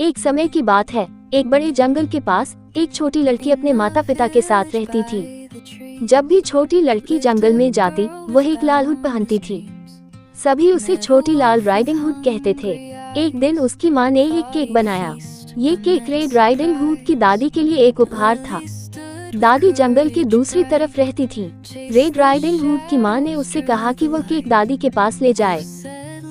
एक समय की बात है, एक बड़े जंगल के पास एक छोटी लड़की अपने माता पिता के साथ रहती थी। जब भी छोटी लड़की जंगल में जाती, वह एक लाल हुड पहनती थी। सभी उसे छोटी लाल राइडिंग हुड कहते थे। एक दिन उसकी माँ ने एक केक बनाया। ये केक रेड राइडिंग हुड की दादी के लिए एक उपहार था। दादी जंगल के दूसरी तरफ रहती थी। रेड राइडिंग हुड की माँ ने उससे कहा कि वह केक दादी के पास ले जाए।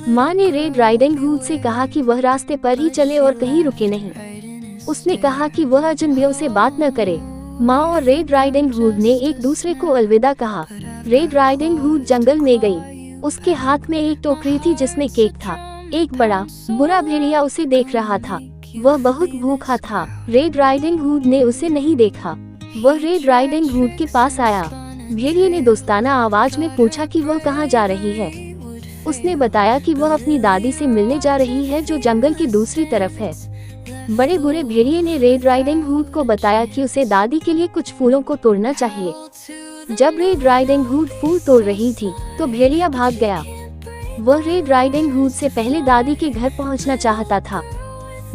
माँ ने रेड राइडिंग हुड से कहा कि वह रास्ते पर ही चले और कहीं रुके नहीं। उसने कहा कि वह अजनबियों से बात न करे। माँ और रेड राइडिंग हुड ने एक दूसरे को अलविदा कहा। रेड राइडिंग हुड जंगल में गई। उसके हाथ में एक टोकरी थी जिसमें केक था। एक बड़ा बुरा भेड़िया उसे देख रहा था। वह बहुत भूखा था। रेड राइडिंग हुड ने उसे नहीं देखा। वह रेड राइडिंग हुड के पास आया। भेड़िए ने दोस्ताना आवाज में पूछा कि वह कहाँ जा रही है। उसने बताया कि वह अपनी दादी से मिलने जा रही है जो जंगल की दूसरी तरफ है। बड़े बुरे भेड़िए ने रेड राइडिंग हुड को बताया कि उसे दादी के लिए कुछ फूलों को तोड़ना चाहिए। जब रेड राइडिंग हुड फूल तोड़ रही थी तो भेड़िया भाग गया। वह रेड राइडिंग हुड से पहले दादी के घर पहुंचना चाहता था।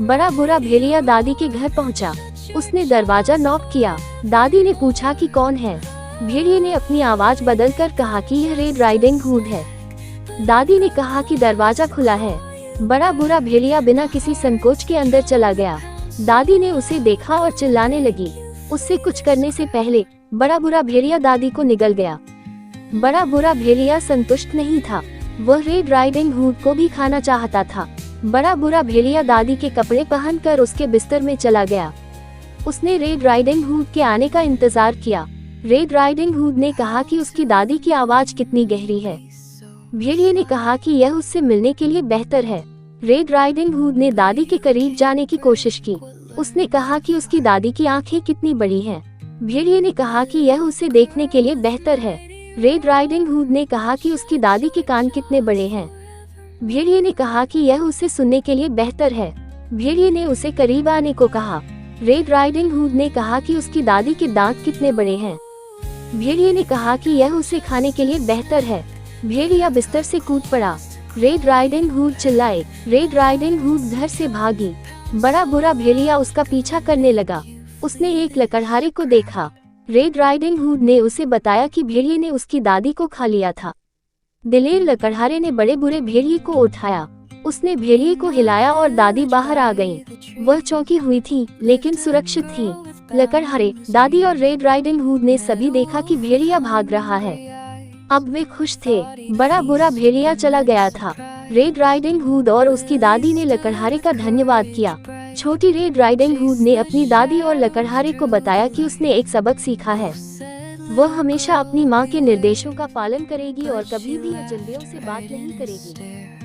बड़ा बुरा भेड़िया दादी के घर पहुंचा। उसने दरवाजा नॉक किया। दादी ने पूछा कि कौन है। भेड़िए ने अपनी आवाज बदलकर कहा कि यह रेड राइडिंग हुड है। दादी ने कहा कि दरवाजा खुला है। बड़ा बुरा भेड़िया बिना किसी संकोच के अंदर चला गया। दादी ने उसे देखा और चिल्लाने लगी। उससे कुछ करने से पहले बड़ा बुरा भेड़िया दादी को निगल गया। बड़ा बुरा भेड़िया संतुष्ट नहीं था। वह रेड राइडिंग हुड को भी खाना चाहता था। बड़ा बुरा भेड़िया दादी के कपड़े पहनकर उसके बिस्तर में चला गया। उसने रेड राइडिंग हुड के आने का इंतजार किया। रेड राइडिंग हुड ने कहा कि उसकी दादी की आवाज कितनी गहरी है। भेड़िए ने कहा कि यह उससे मिलने के लिए बेहतर है। रेड राइडिंग हुड ने दादी के करीब जाने की कोशिश की। उसने कहा कि उसकी दादी की आंखें कितनी बड़ी हैं। भेड़िए ने कहा कि यह उसे देखने के लिए बेहतर है। रेड राइडिंग हुड ने कहा कि उसकी दादी के कान कितने बड़े हैं। भेड़िए ने कहा कि यह उसे सुनने के लिए बेहतर है। भेड़िए ने उसे करीब आने को कहा। रेड राइडिंग हुड ने कहा कि उसकी दादी के दांत कितने बड़े हैं। भेड़िए ने कहा कि यह उसे खाने के लिए बेहतर है। भेड़िया बिस्तर से कूद पड़ा। रेड राइडिंग हुड चिल्लाए। रेड राइडिंग हुड घर से भागी। बड़ा बुरा भेड़िया उसका पीछा करने लगा। उसने एक लकड़हारे को देखा। रेड राइडिंग हुड ने उसे बताया कि भेड़िए ने उसकी दादी को खा लिया था। दिलेर लकड़हारे ने बड़े बुरे भेड़िए को उठाया। उसने भेड़िए को हिलाया और दादी बाहर आ गई। वह चौंकी हुई थी लेकिन सुरक्षित थी। लकड़हारे, दादी और रेड राइडिंग हुड ने सभी देखा कि भेड़िया भाग रहा है। अब वे खुश थे। बड़ा बुरा भेड़िया चला गया था। रेड राइडिंग हुड और उसकी दादी ने लकड़हारे का धन्यवाद किया। छोटी रेड राइडिंग हुड ने अपनी दादी और लकड़हारे को बताया कि उसने एक सबक सीखा है। वह हमेशा अपनी माँ के निर्देशों का पालन करेगी और कभी भी अजनबियों से बात नहीं करेगी।